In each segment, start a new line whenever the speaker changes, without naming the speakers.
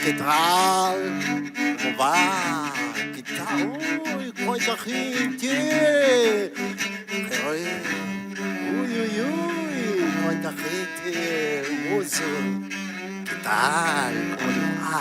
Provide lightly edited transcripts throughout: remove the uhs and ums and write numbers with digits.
¿Qué tal? ¿Cómo va? ¿Qué tal? ¡Uy, cuánta gente! ¡Uy, uy, uy! ¡Cuánta gente! Hermoso. ¿Qué tal? ¿Cómo va?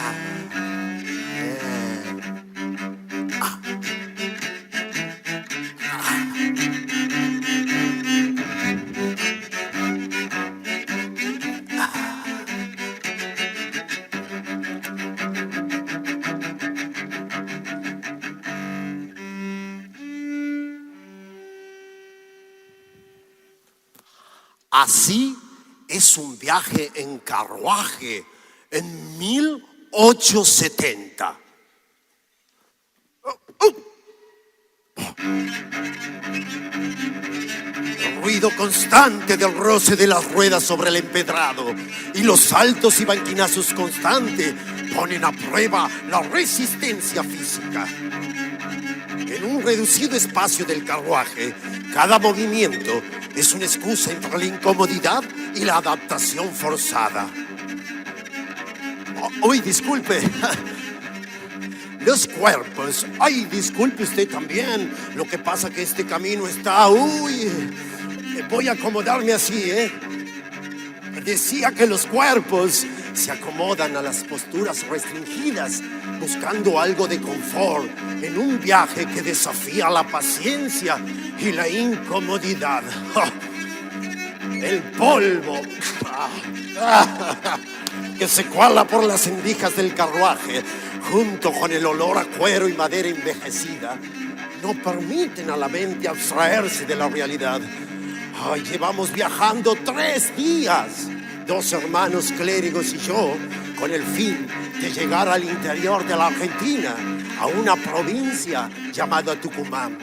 Así es un viaje en carruaje en 1870. El ruido constante del roce de las ruedas sobre el empedrado y los saltos y banquinazos constantes ponen a prueba la resistencia física. En un reducido espacio del carruaje, cada movimiento es una excusa entre la incomodidad y la adaptación forzada. Uy, disculpe. Los cuerpos. Ay, disculpe usted también. Lo que pasa que este camino está... Uy, voy a acomodarme así, ¿eh? Decía que los cuerpos se acomodan a las posturas restringidas, buscando algo de confort en un viaje que desafía la paciencia y la incomodidad. El polvo que se cuala por las endijas del carruaje, junto con el olor a cuero y madera envejecida, no permiten a la mente abstraerse de la realidad. Llevamos viajando 3 días, 2 hermanos clérigos y yo, con el fin de llegar al interior de la Argentina, a una provincia llamada Tucumán,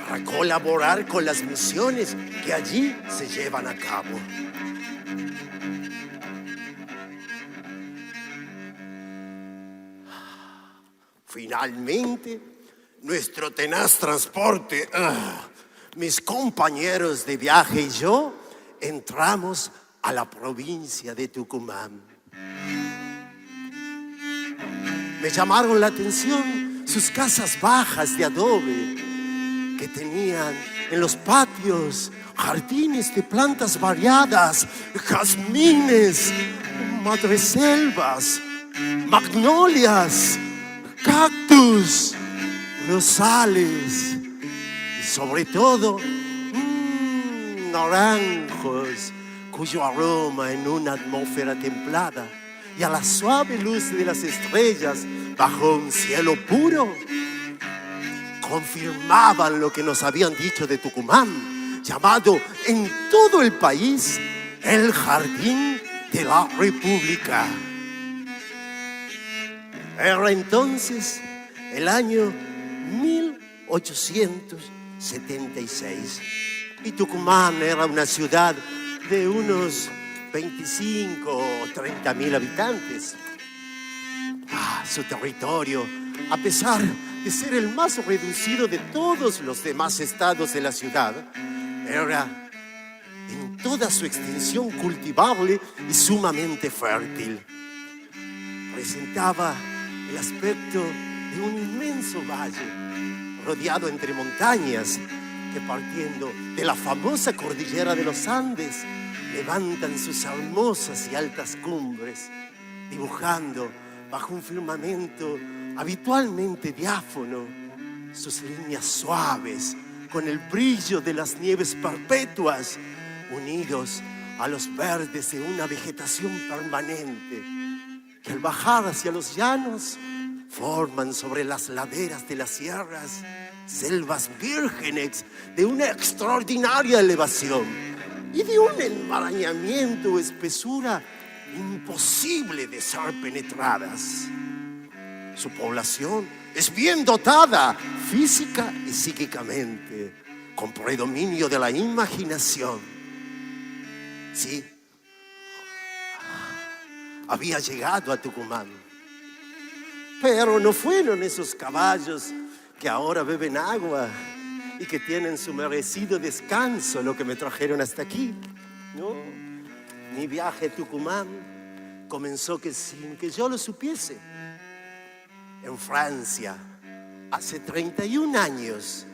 para colaborar con las misiones que allí se llevan a cabo. Finalmente, nuestro tenaz transporte, mis compañeros de viaje y yo, entramos a la provincia de Tucumán. Me llamaron la atención sus casas bajas de adobe, que tenían en los patios jardines de plantas variadas, jazmines, madreselvas, magnolias, cactus, rosales y sobre todo naranjos, cuyo aroma en una atmósfera templada y a la suave luz de las estrellas bajo un cielo puro confirmaban lo que nos habían dicho de Tucumán, llamado en todo el país el Jardín de la República. Era entonces el año 1876 y Tucumán era una ciudad de unos 25 o 30 mil habitantes. Su territorio, a pesar de ser el más reducido de todos los demás estados de la ciudad, era en toda su extensión cultivable y sumamente fértil. Presentaba el aspecto de un inmenso valle, rodeado entre montañas que, partiendo de la famosa cordillera de los Andes, levantan sus hermosas y altas cumbres, dibujando bajo un firmamento habitualmente diáfano sus líneas suaves con el brillo de las nieves perpetuas, unidos a los verdes de una vegetación permanente que al bajar hacia los llanos forman sobre las laderas de las sierras selvas vírgenes de una extraordinaria elevación y de un enmarañamiento o espesura imposible de ser penetradas. Su población es bien dotada física y psíquicamente, con predominio de la imaginación. Sí, había llegado a Tucumán, pero no fueron esos caballos que ahora beben agua y que tienen su merecido descanso lo que me trajeron hasta aquí. No, mi viaje a Tucumán comenzó que sin que yo lo supiese. En Francia, hace 31 años,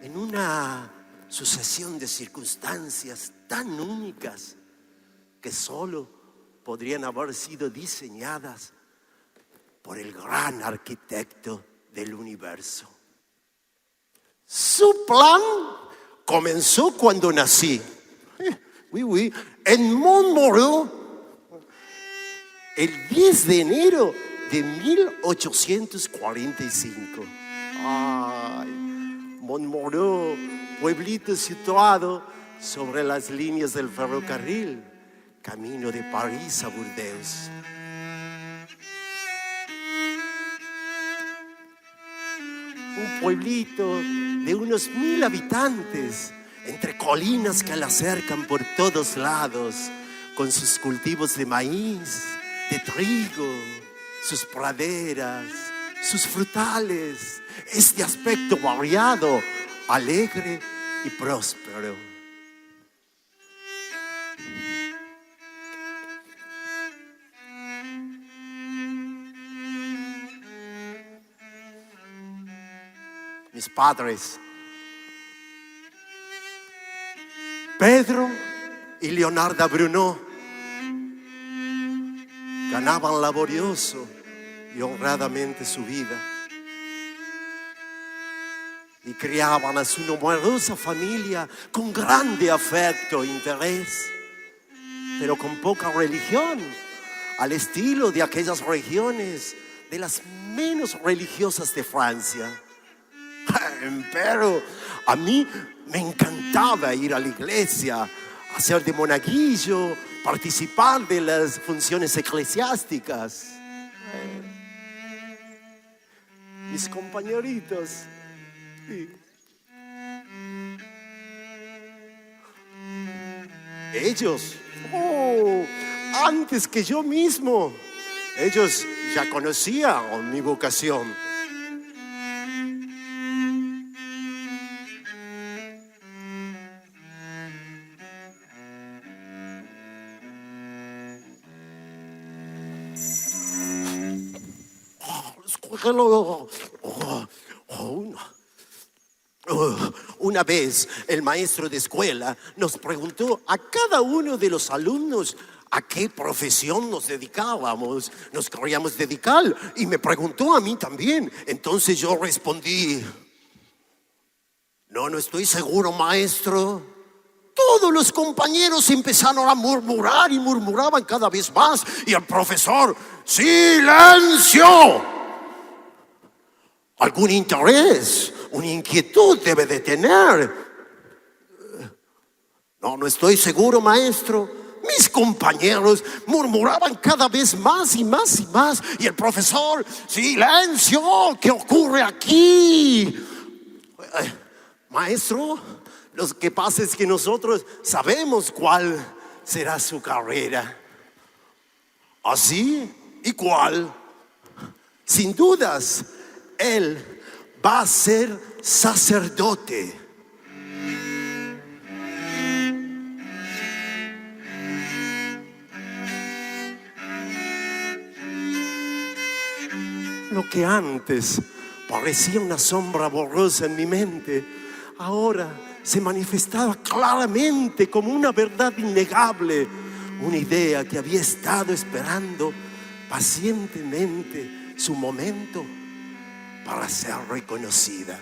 en una sucesión de circunstancias tan únicas que solo podrían haber sido diseñadas por el gran arquitecto del universo. Su plan comenzó cuando nací. Oui, en Montmoreau, el 10 de enero de 1845. Ay, Montmoreau, pueblito situado sobre las líneas del ferrocarril, camino de París a Burdeos. Un pueblito de unos 1000 habitantes, entre colinas que la cercan por todos lados, con sus cultivos de maíz, de trigo, sus praderas, sus frutales, este aspecto variado, alegre y próspero. Mis padres, Pedro y Leonarda Bruno, ganaban laborioso y honradamente su vida y criaban a su numerosa familia con grande afecto e interés, pero con poca religión, al estilo de aquellas regiones de las menos religiosas de Francia. Pero a mí me encantaba ir a la iglesia, hacer de monaguillo, participar de las funciones eclesiásticas. Mis compañeritos, sí. Ellos, antes que yo mismo, ellos ya conocían mi vocación. Una vez el maestro de escuela nos preguntó a cada uno de los alumnos a qué profesión nos dedicábamos, nos queríamos dedicar, y me preguntó a mí también. Entonces yo respondí: no estoy seguro, maestro. Todos los compañeros empezaron a murmurar y murmuraban cada vez más, y el profesor: ¡silencio! Algún interés, una inquietud debe de tener. No estoy seguro, maestro. Mis compañeros murmuraban cada vez más y más y más, y el profesor: ¡silencio! ¿Qué ocurre aquí? Maestro, lo que pasa es que nosotros sabemos cuál será su carrera. ¿Así? ¿Y cuál? Sin dudas, él va a ser sacerdote. Lo que antes parecía una sombra borrosa en mi mente, ahora se manifestaba claramente como una verdad innegable, una idea que había estado esperando pacientemente su momento para ser reconocida.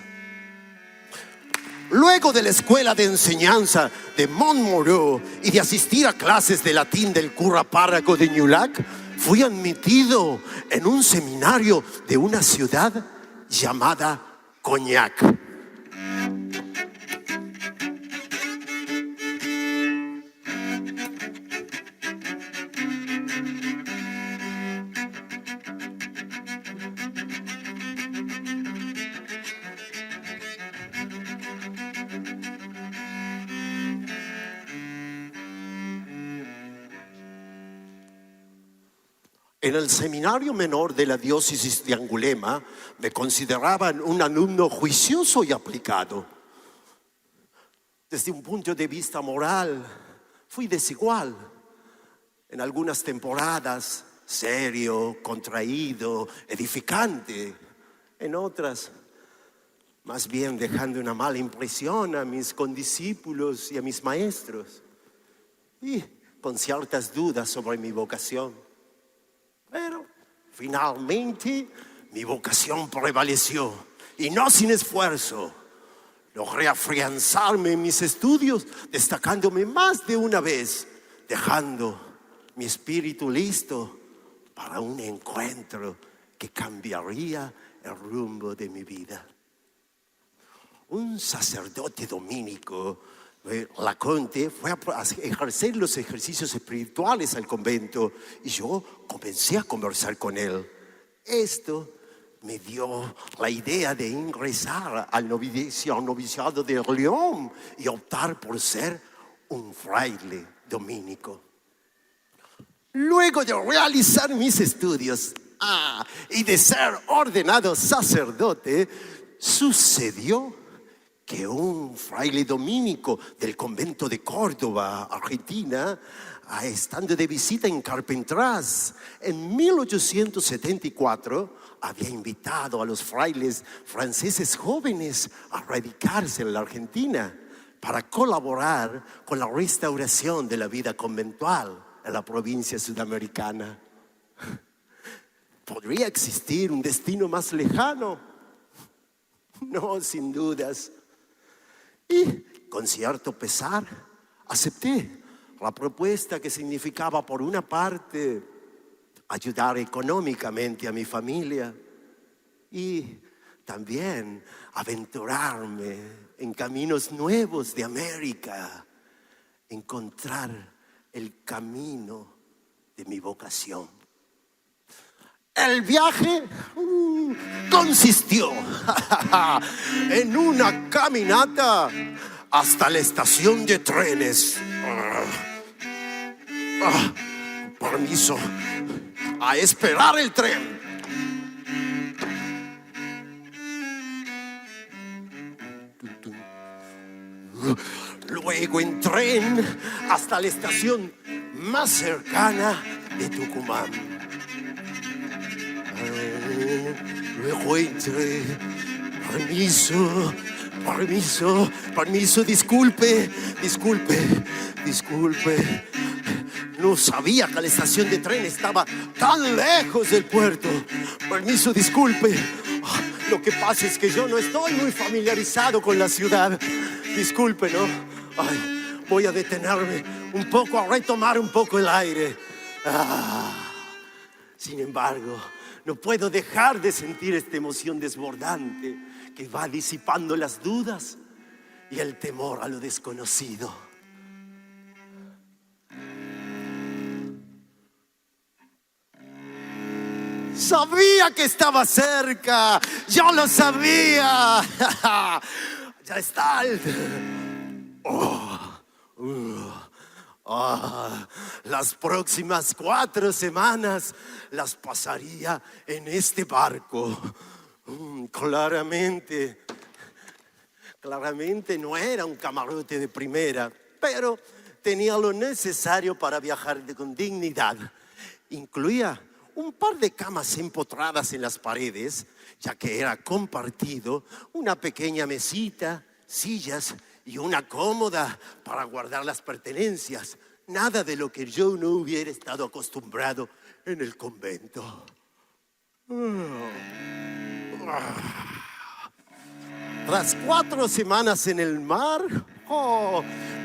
Luego de la escuela de enseñanza de Montmoreau y de asistir a clases de latín del cura párroco de Newlac, fui admitido en un seminario de una ciudad llamada Cognac. En el seminario menor de la diócesis de Angulema me consideraban un alumno juicioso y aplicado. Desde un punto de vista moral, fui desigual. En algunas temporadas serio, contraído, edificante. En otras, más bien dejando una mala impresión a mis condiscípulos y a mis maestros. Y con ciertas dudas sobre mi vocación. Pero finalmente mi vocación prevaleció, y no sin esfuerzo. Logré afianzarme en mis estudios, destacándome más de una vez, dejando mi espíritu listo para un encuentro que cambiaría el rumbo de mi vida. Un sacerdote dominico, Laconte, fue a ejercer los ejercicios espirituales al convento y yo comencé a conversar con él. Esto me dio la idea de ingresar al noviciado de León y optar por ser un fraile dominico. Luego de realizar mis estudios y de ser ordenado sacerdote, sucedió que un fraile dominico del convento de Córdoba, Argentina, estando de visita en Carpentras en 1874, había invitado a los frailes franceses jóvenes a radicarse en la Argentina para colaborar con la restauración de la vida conventual en la provincia sudamericana. ¿Podría existir un destino más lejano? No, sin dudas. Y con cierto pesar acepté la propuesta, que significaba, por una parte, ayudar económicamente a mi familia y también aventurarme en caminos nuevos de América, encontrar el camino de mi vocación. El viaje consistió en una caminata hasta la estación de trenes. Permiso, a esperar el tren. Luego en tren hasta la estación más cercana de Tucumán. Luego entré. Permiso, disculpe. No sabía que la estación de tren estaba tan lejos del puerto. Permiso, disculpe. Lo que pasa es que yo no estoy muy familiarizado con la ciudad. Disculpe, ¿no? Voy a detenerme un poco, a retomar un poco el aire. Sin embargo, no puedo dejar de sentir esta emoción desbordante que va disipando las dudas y el temor a lo desconocido. Sabía que estaba cerca, yo lo sabía. Ya está. Las próximas 4 semanas las pasaría en este barco. Claramente no era un camarote de primera, pero tenía lo necesario para viajar con dignidad. Incluía un par de camas empotradas en las paredes, ya que era compartido, una pequeña mesita, sillas y una cómoda para guardar las pertenencias. Nada de lo que yo no hubiera estado acostumbrado en el convento. Tras 4 semanas en el mar,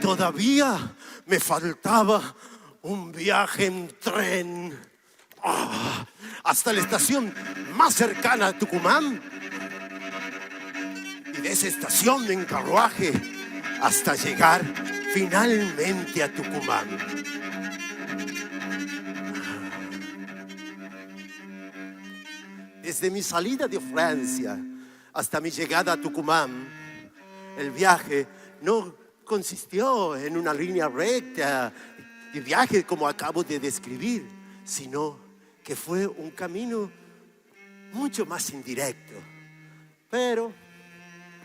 todavía me faltaba un viaje en tren hasta la estación más cercana a Tucumán, y de esa estación en carruaje hasta llegar finalmente a Tucumán. Desde mi salida de Francia hasta mi llegada a Tucumán, el viaje no consistió en una línea recta de viaje como acabo de describir, sino que fue un camino mucho más indirecto. Pero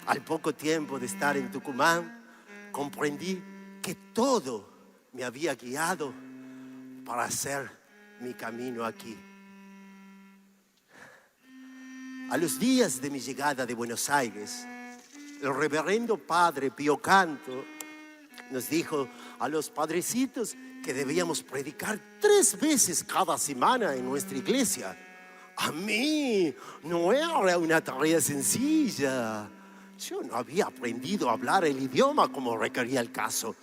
al poco tiempo de estar en Tucumán, comprendí que todo me había guiado para hacer mi camino aquí. A los días de mi llegada de Buenos Aires, el reverendo padre Pío Canto nos dijo a los padrecitos que debíamos predicar 3 veces cada semana en nuestra iglesia. A mí no era una tarea sencilla. Yo no había aprendido a hablar el idioma como requería el caso.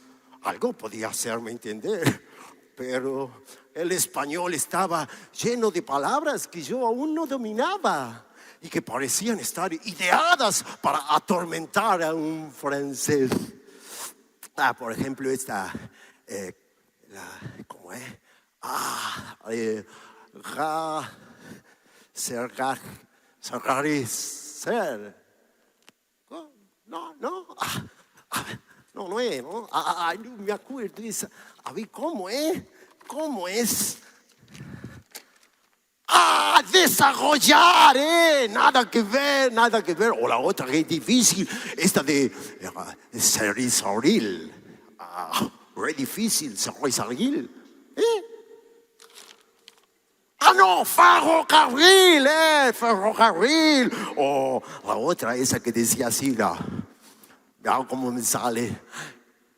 Algo podía hacerme entender, pero el español estaba lleno de palabras que yo aún no dominaba y que parecían estar ideadas para atormentar a un francés. Por ejemplo, esta, ¿cómo es? No es, ¿no? No me acuerdo. A ver, ¿cómo es? ¿Cómo es? Desarrollar, nada que ver, nada que ver. O la otra que es difícil, esta de ferrocarril. Re difícil, ferrocarril. No, ferrocarril, ferrocarril. O la otra, esa que decía así, ya como me sale.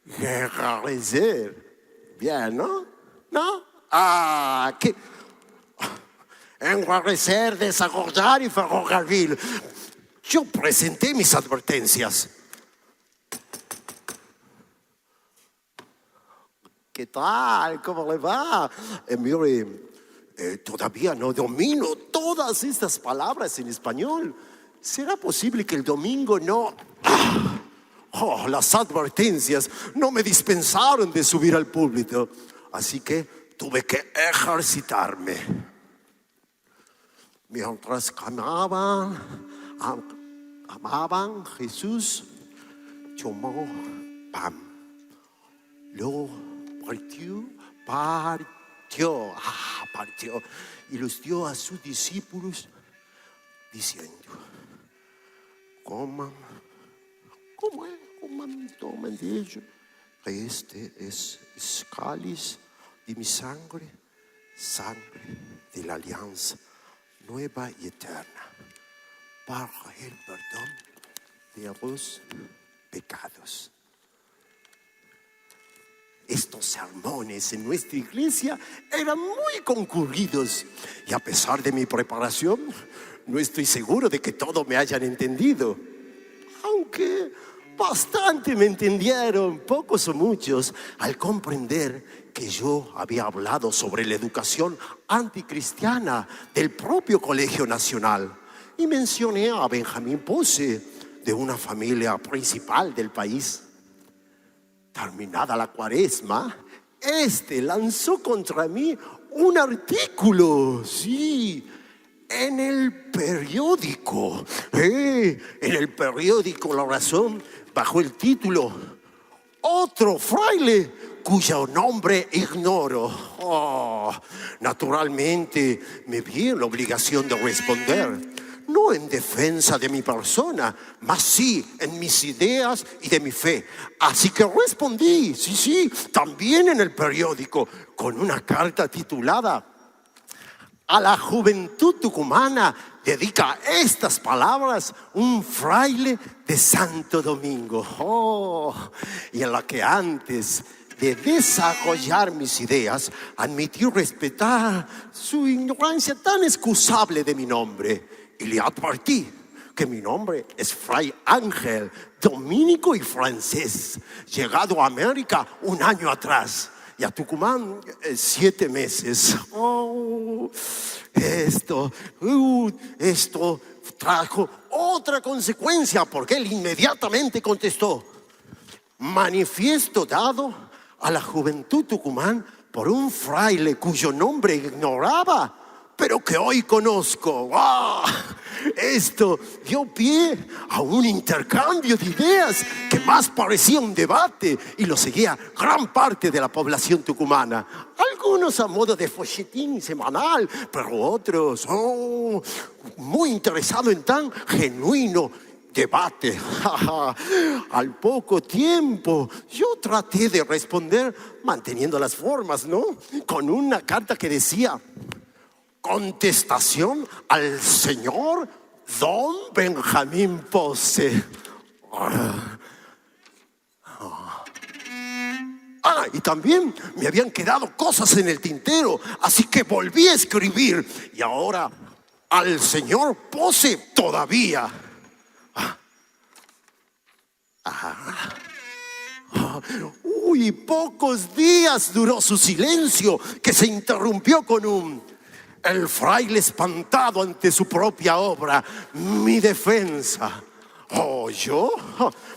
Enrarecer. Bien, ¿no? ¿No? ¿Qué? Enrarecer, desarrollar y ferrocarril. Yo presenté mis advertencias. ¿Qué tal? ¿Cómo le va? Mire, todavía no domino todas estas palabras en español. ¿Será posible que el domingo no... las advertencias no me dispensaron de subir al púlpito. Así que tuve que ejercitarme. Mientras amaban, Jesús tomó pan. Lo partió y los dio a sus discípulos diciendo: coman, tomen de ello. Este es el cáliz de mi sangre de la alianza nueva y eterna, para el perdón de los pecados. Estos sermones en nuestra iglesia eran muy concurridos y a pesar de mi preparación, no estoy seguro de que todos me hayan entendido. Aunque bastante me entendieron, pocos o muchos, al comprender que yo había hablado sobre la educación anticristiana del propio Colegio Nacional y mencioné a Benjamín Pose, de una familia principal del país. Terminada la cuaresma, lanzó contra mí un artículo, sí, en el periódico. En el periódico La Razón, bajo el título Otro fraile cuyo nombre ignoro. Naturalmente me vi en la obligación de responder. No en defensa de mi persona, mas sí en mis ideas y de mi fe. Así que respondí, sí, también en el periódico, con una carta titulada "A la juventud tucumana dedica estas palabras un fraile de Santo Domingo". Y en la que antes de desarrollar mis ideas, admití respetar su ignorancia tan excusable de mi nombre. Y le advertí que mi nombre es Fray Ángel, dominico y francés, llegado a América un año atrás y a Tucumán 7 meses. Esto trajo otra consecuencia, porque él inmediatamente contestó: manifiesto dado a la juventud tucumán por un fraile cuyo nombre ignoraba, pero que hoy conozco. Esto dio pie a un intercambio de ideas que más parecía un debate y lo seguía gran parte de la población tucumana. Algunos a modo de folletín semanal, pero otros muy interesados en tan genuino debate. Al poco tiempo yo traté de responder manteniendo las formas, ¿no? Con una carta que decía: contestación al señor Don Benjamín Pose. Y también me habían quedado cosas en el tintero, así que volví a escribir. Y ahora al señor Pose todavía. Pocos días duró su silencio, que se interrumpió con el fraile espantado ante su propia obra, mi defensa. ¿Yo?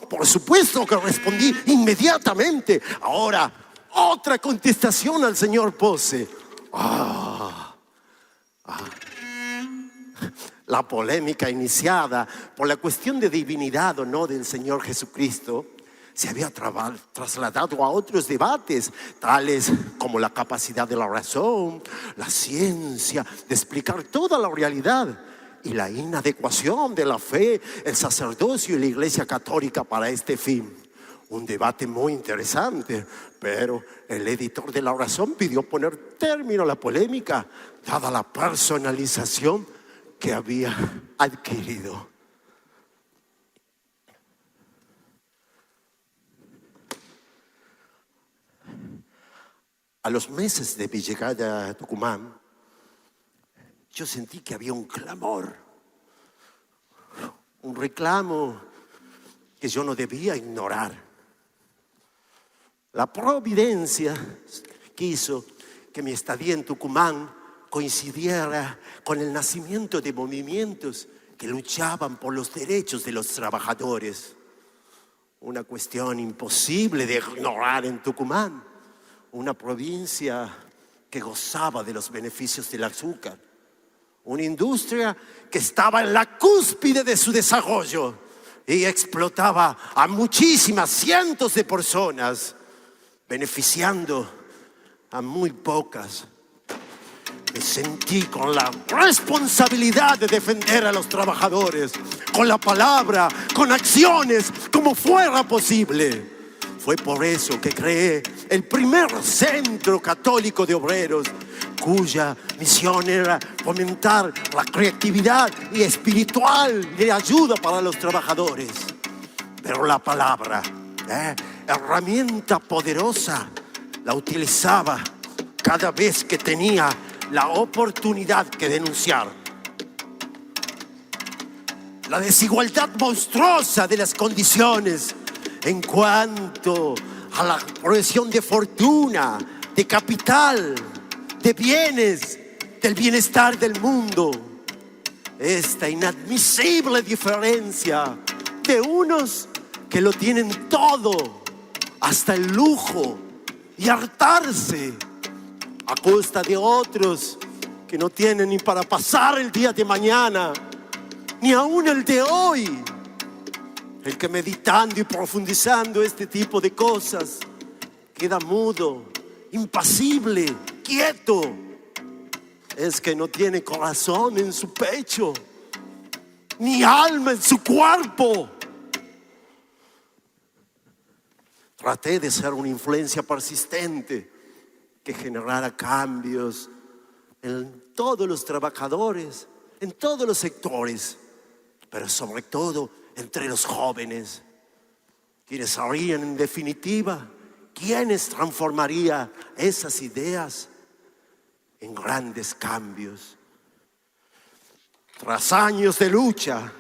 Por supuesto que respondí inmediatamente. Ahora, otra contestación al señor Pose. La polémica iniciada por la cuestión de divinidad o no del Señor Jesucristo se había trasladado a otros debates, tales como la capacidad de la razón, la ciencia de explicar toda la realidad y la inadecuación de la fe, el sacerdocio y la Iglesia Católica para este fin. Un debate muy interesante, pero el editor de La Razón pidió poner término a la polémica, dada la personalización que había adquirido. A los meses de mi llegada a Tucumán, yo sentí que había un clamor, un reclamo que yo no debía ignorar. La providencia quiso que mi estadía en Tucumán coincidiera con el nacimiento de movimientos que luchaban por los derechos de los trabajadores. Una cuestión imposible de ignorar en Tucumán, una provincia que gozaba de los beneficios del azúcar, una industria que estaba en la cúspide de su desarrollo y explotaba a muchísimas cientos de personas, beneficiando a muy pocas. Me sentí con la responsabilidad de defender a los trabajadores, con la palabra, con acciones, como fuera posible. Fue por eso que creé el primer centro católico de obreros, cuya misión era fomentar la creatividad y espiritual de ayuda para los trabajadores. Pero la palabra, herramienta poderosa, la utilizaba cada vez que tenía la oportunidad que denunciar. La desigualdad monstruosa de las condiciones en cuanto a la progresión de fortuna, de capital, de bienes, del bienestar del mundo. Esta inadmisible diferencia de unos que lo tienen todo, hasta el lujo, y hartarse a costa de otros que no tienen ni para pasar el día de mañana, ni aún el de hoy. El que meditando y profundizando este tipo de cosas queda mudo, impasible, quieto, es que no tiene corazón en su pecho, ni alma en su cuerpo. Traté de ser una influencia persistente que generara cambios en todos los trabajadores, en todos los sectores, pero sobre todo entre los jóvenes, quienes sabrían en definitiva quiénes transformaría esas ideas en grandes cambios. Tras años de lucha,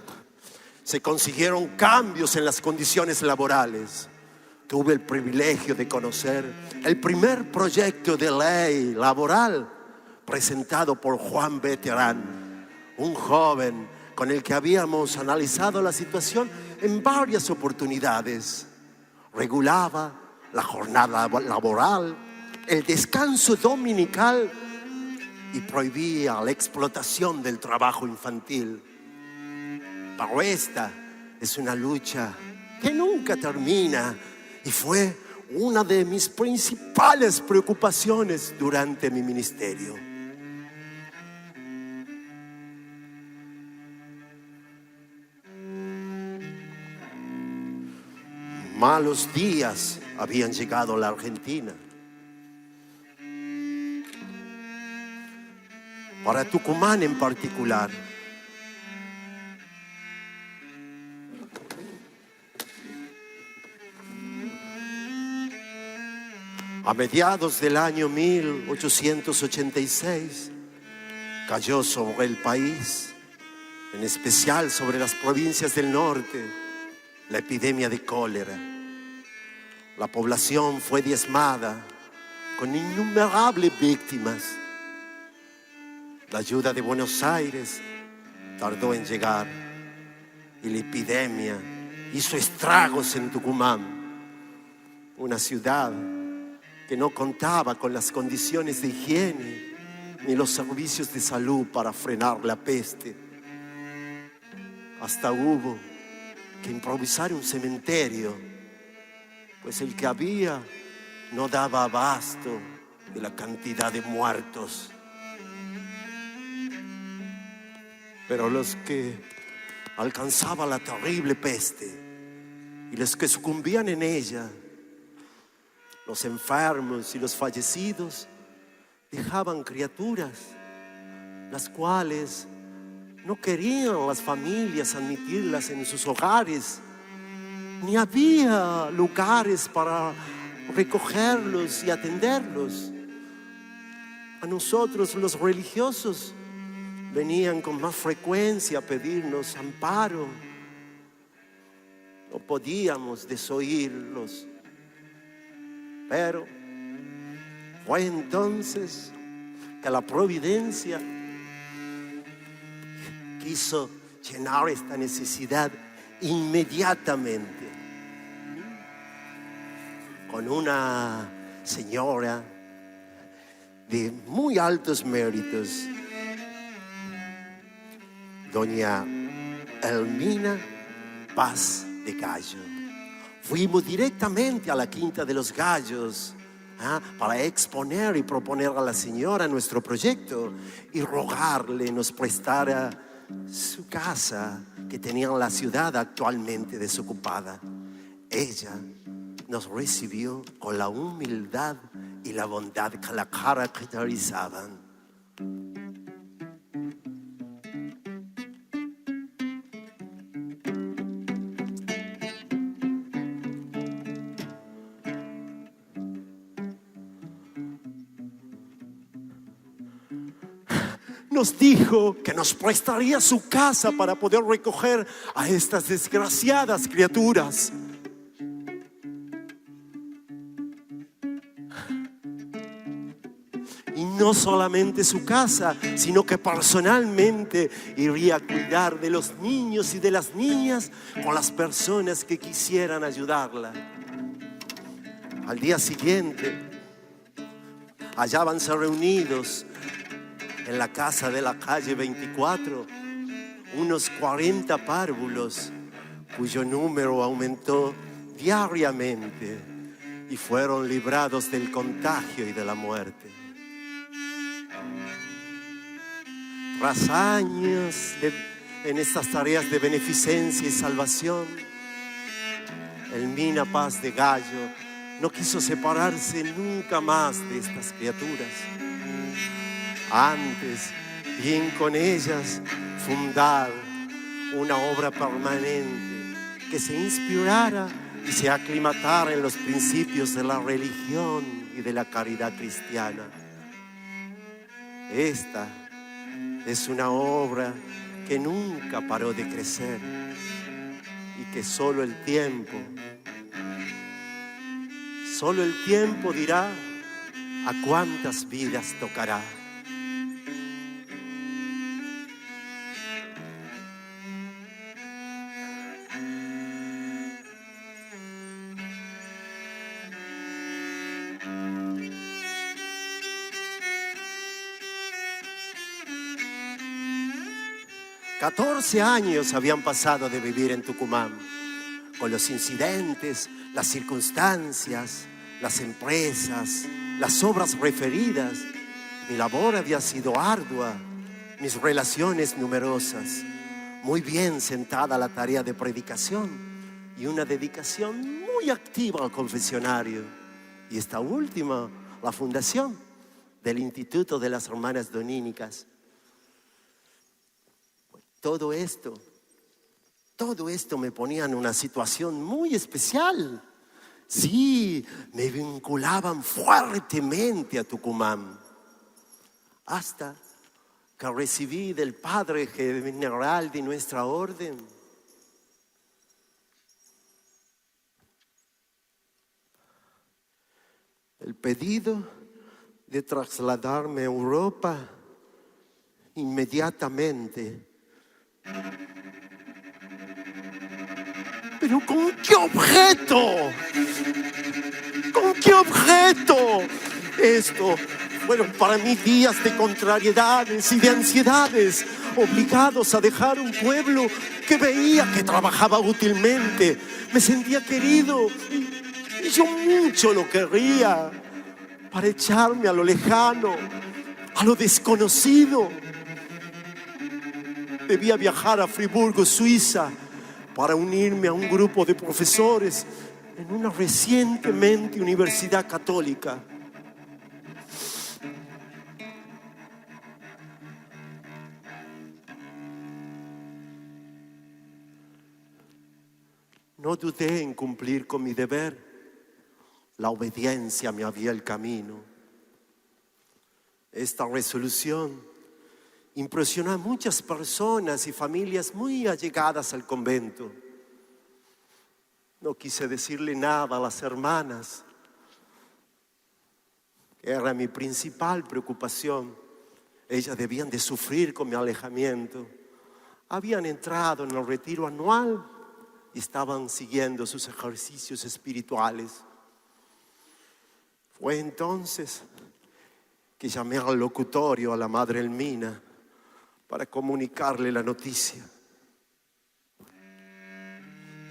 se consiguieron cambios en las condiciones laborales. Tuve el privilegio de conocer el primer proyecto de ley laboral presentado por Juan B. Terán, un joven con el que habíamos analizado la situación en varias oportunidades. Regulaba la jornada laboral, el descanso dominical y prohibía la explotación del trabajo infantil. Pero esta es una lucha que nunca termina y fue una de mis principales preocupaciones durante mi ministerio. malos días habían llegado a la Argentina. Para Tucumán en particular. A mediados del año 1886 cayó sobre el país, en especial sobre las provincias del norte, la epidemia de cólera. La población fue diezmada con innumerables víctimas. La ayuda de Buenos Aires tardó en llegar y la epidemia hizo estragos en Tucumán, una ciudad que no contaba con las condiciones de higiene ni los servicios de salud para frenar la peste. Hasta hubo que improvisar un cementerio, pues el que había no daba abasto de la cantidad de muertos. Pero los que alcanzaban la terrible peste y los que sucumbían en ella, los enfermos y los fallecidos, dejaban criaturas, las cuales no querían las familias admitirlas en sus hogares, ni había lugares para recogerlos y atenderlos. A nosotros los religiosos venían con más frecuencia a pedirnos amparo. No podíamos desoírlos. Pero fue entonces que la providencia quiso llenar esta necesidad inmediatamente con una señora de muy altos méritos, doña Elmina Paz de Gallo. Fuimos directamente a la Quinta de los Gallos para exponer y proponer a la señora nuestro proyecto y rogarle nos prestara su casa que tenía en la ciudad actualmente desocupada. Ella nos recibió con la humildad y la bondad que la caracterizaban. Nos dijo que nos prestaría su casa para poder recoger a estas desgraciadas criaturas. Y no solamente su casa, sino que personalmente iría a cuidar de los niños y de las niñas con las personas que quisieran ayudarla. Al día siguiente, hallábanse reunidos en la casa de la calle 24, unos 40 párvulos, cuyo número aumentó diariamente y fueron librados del contagio y de la muerte. Tras años en estas tareas de beneficencia y salvación, Elmina Paz de Gallo no quiso separarse nunca más de estas criaturas. Antes, bien con ellas, fundar una obra permanente que se inspirara y se aclimatara en los principios de la religión y de la caridad cristiana. Esta es una obra que nunca paró de crecer y que solo el tiempo dirá a cuántas vidas tocará. $14 años habían pasado de vivir en Tucumán, con los incidentes, las circunstancias, las empresas, las obras referidas. Mi labor había sido ardua, mis relaciones numerosas, muy bien sentada la tarea de predicación y una dedicación muy muy activa al confesionario. Y esta última, la fundación del Instituto de las Hermanas Dominicas. Todo esto me ponía en una situación muy especial. Sí, me vinculaban fuertemente a Tucumán. Hasta que recibí del Padre General de nuestra orden el pedido de trasladarme a Europa inmediatamente. ¿Pero con qué objeto? ¿Con qué objeto? Esto fueron para mí días de contrariedades y de ansiedades, obligados a dejar un pueblo que veía que trabajaba útilmente. Me sentía querido y yo mucho lo querría para echarme a lo lejano, a lo desconocido. Debía viajar a Friburgo, Suiza, para unirme a un grupo de profesores en una recientemente universidad católica. No dudé en cumplir con mi deber. La obediencia me abría el camino. Esta resolución impresionó a muchas personas y familias muy allegadas al convento. No quise decirle nada a las hermanas. Era mi principal preocupación. Ellas debían de sufrir con mi alejamiento. Habían entrado en el retiro anual y estaban siguiendo sus ejercicios espirituales. Fue entonces que llamé al locutorio a la Madre Elmina para comunicarle la noticia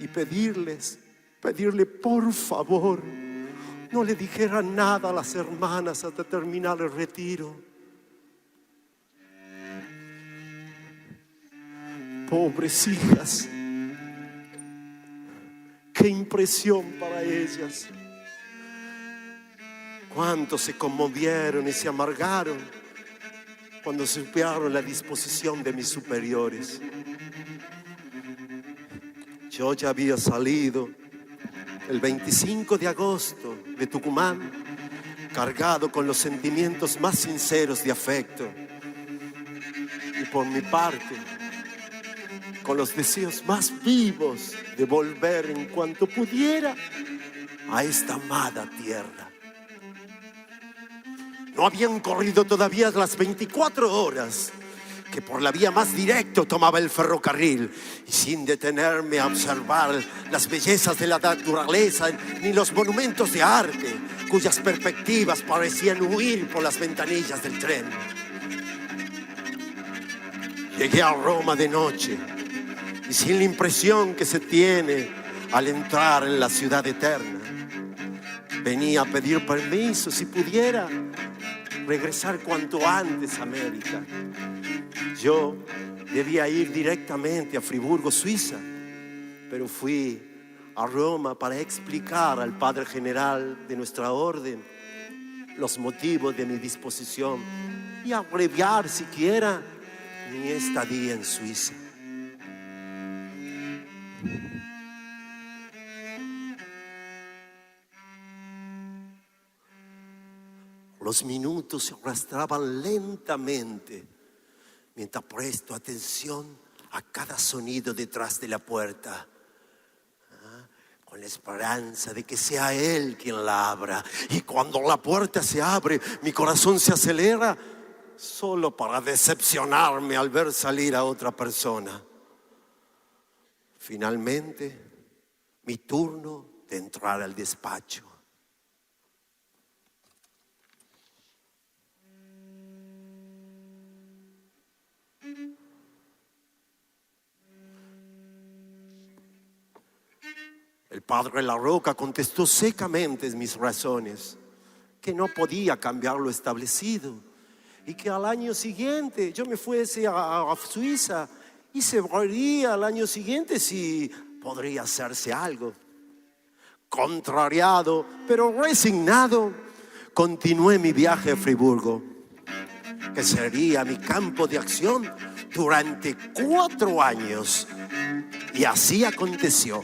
y pedirle por favor no le dijeran nada a las hermanas hasta terminar el retiro. Pobres hijas, qué impresión para ellas. Cuántos se conmovieron y se amargaron cuando supieron la disposición de mis superiores. Yo ya había salido el 25 de agosto de Tucumán, cargado con los sentimientos más sinceros de afecto. Y por mi parte, con los deseos más vivos de volver en cuanto pudiera a esta amada tierra. No habían corrido todavía las 24 horas que por la vía más directa tomaba el ferrocarril y sin detenerme a observar las bellezas de la naturaleza ni los monumentos de arte cuyas perspectivas parecían huir por las ventanillas del tren. Llegué a Roma de noche y sin la impresión que se tiene al entrar en la ciudad eterna. Venía a pedir permiso si pudiera regresar cuanto antes a América. Yo debía ir directamente a Friburgo, Suiza, pero fui a Roma para explicar al Padre General de nuestra orden los motivos de mi disposición y abreviar siquiera mi estadía en Suiza. Los minutos se arrastraban lentamente mientras presto atención a cada sonido detrás de la puerta, con la esperanza de que sea Él quien la abra. Y cuando la puerta se abre, mi corazón se acelera solo para decepcionarme al ver salir a otra persona. Finalmente, mi turno de entrar al despacho. El padre La Roca contestó secamente mis razones, que no podía cambiar lo establecido y que al año siguiente yo me fuese a Suiza y se vería al año siguiente si podría hacerse algo. Contrariado, pero resignado, continué mi viaje a Friburgo, que sería mi campo de acción durante 4 años. Y así aconteció.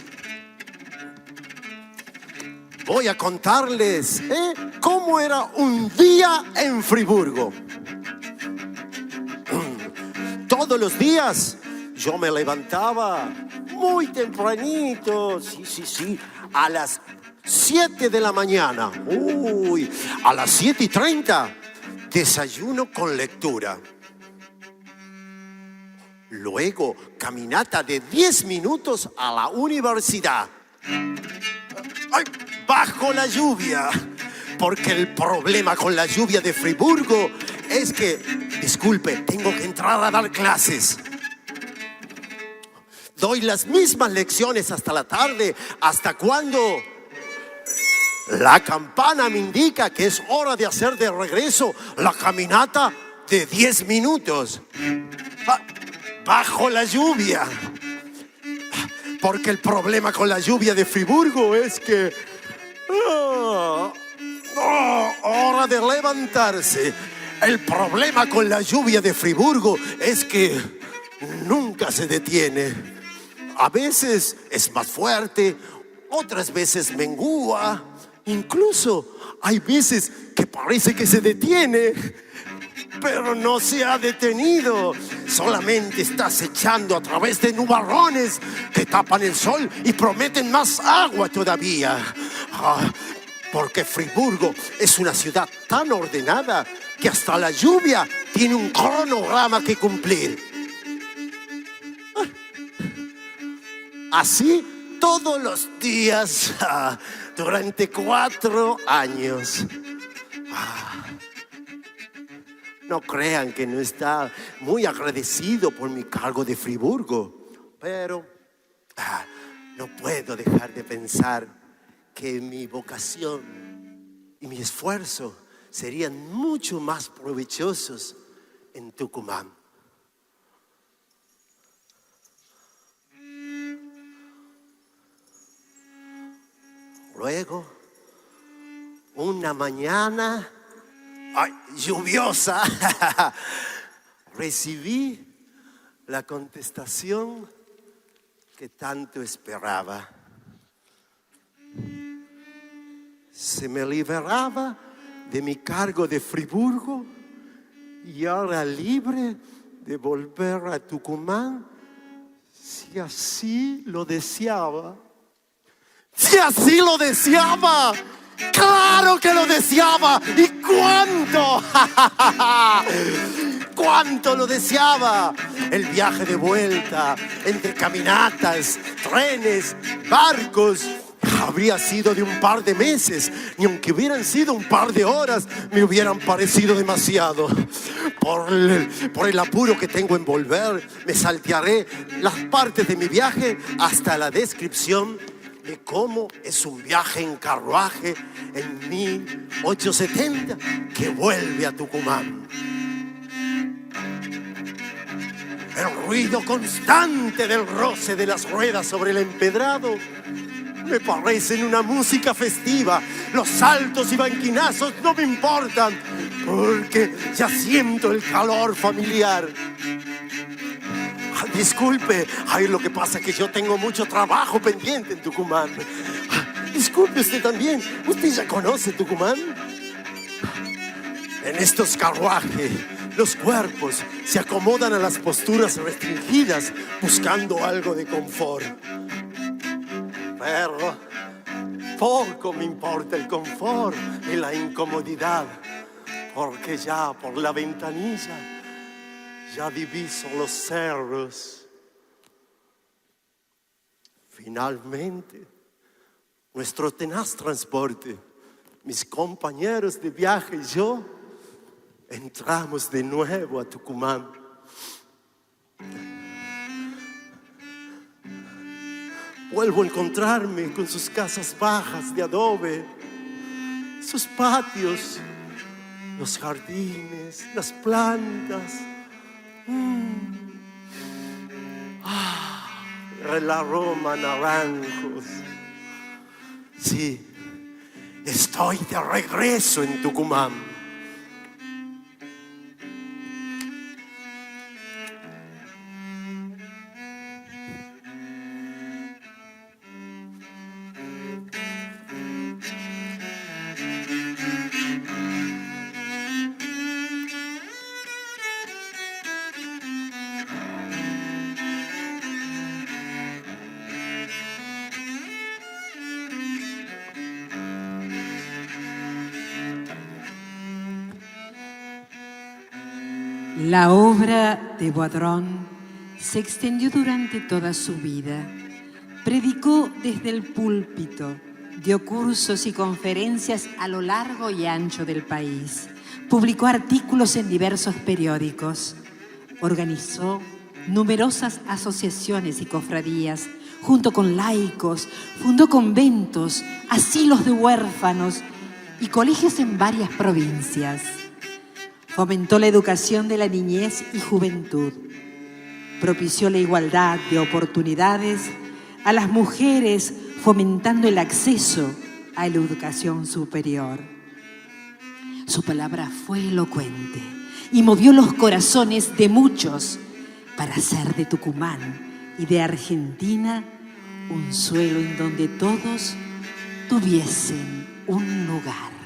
Voy a contarles cómo era un día en Friburgo. Todos los días yo me levantaba muy tempranito, sí, a las 7 de la mañana. A las 7:30, desayuno con lectura. Luego, caminata de 10 minutos a la universidad. Bajo la lluvia, porque el problema con la lluvia de Friburgo es que, disculpe, tengo que entrar a dar clases. Doy las mismas lecciones hasta la tarde, hasta cuando la campana me indica que es hora de hacer de regreso la caminata de 10 minutos. Bajo la lluvia. Porque el problema con la lluvia de Friburgo es que hora de levantarse. El problema con la lluvia de Friburgo es que nunca se detiene. A veces es más fuerte, otras veces mengua. Incluso hay veces que parece que se detiene, pero no se ha detenido. Solamente está acechando a través de nubarrones que tapan el sol y prometen más agua todavía. Porque Friburgo es una ciudad tan ordenada que hasta la lluvia tiene un cronograma que cumplir. Así todos los días durante 4 años. No crean que no está muy agradecido por mi cargo de Friburgo, pero no puedo dejar de pensar que mi vocación y mi esfuerzo serían mucho más provechosos en Tucumán. Luego, una mañana lluviosa, recibí la contestación que tanto esperaba. Se me liberaba de mi cargo de Friburgo y era libre de volver a Tucumán si así lo deseaba. ¡Si así lo deseaba! ¡Claro que lo deseaba! ¿Y cuánto? ¡Cuánto lo deseaba! El viaje de vuelta, entre caminatas, trenes, barcos, habría sido de un par de meses, ni aunque hubieran sido un par de horas, me hubieran parecido demasiado. Por el apuro que tengo en volver, me saltearé las partes de mi viaje hasta la descripción de cómo es un viaje en carruaje en 1870 que vuelve a Tucumán. El ruido constante del roce de las ruedas sobre el empedrado me parecen una música festiva. Los saltos y banquinazos no me importan, porque ya siento el calor familiar. Disculpe, lo que pasa es que yo tengo mucho trabajo pendiente en Tucumán. Disculpe usted también, ¿usted ya conoce Tucumán? En estos carruajes, los cuerpos se acomodan a las posturas restringidas, buscando algo de confort. Pero poco me importa el confort y la incomodidad, porque ya por la ventanilla ya diviso los cerros. Finalmente, nuestro tenaz transporte, mis compañeros de viaje y yo, entramos de nuevo a Tucumán. Vuelvo a encontrarme con sus casas bajas de adobe, sus patios, los jardines, las plantas. El aroma a naranjos. Sí, estoy de regreso en Tucumán.
La obra de Boidrón se extendió durante toda su vida. Predicó desde el púlpito, dio cursos y conferencias a lo largo y ancho del país. Publicó artículos en diversos periódicos. Organizó numerosas asociaciones y cofradías. Junto con laicos, fundó conventos, asilos de huérfanos y colegios en varias provincias. Fomentó la educación de la niñez y juventud. Propició la igualdad de oportunidades a las mujeres, fomentando el acceso a la educación superior. Su palabra fue elocuente y movió los corazones de muchos para hacer de Tucumán y de Argentina un suelo en donde todos tuviesen un lugar.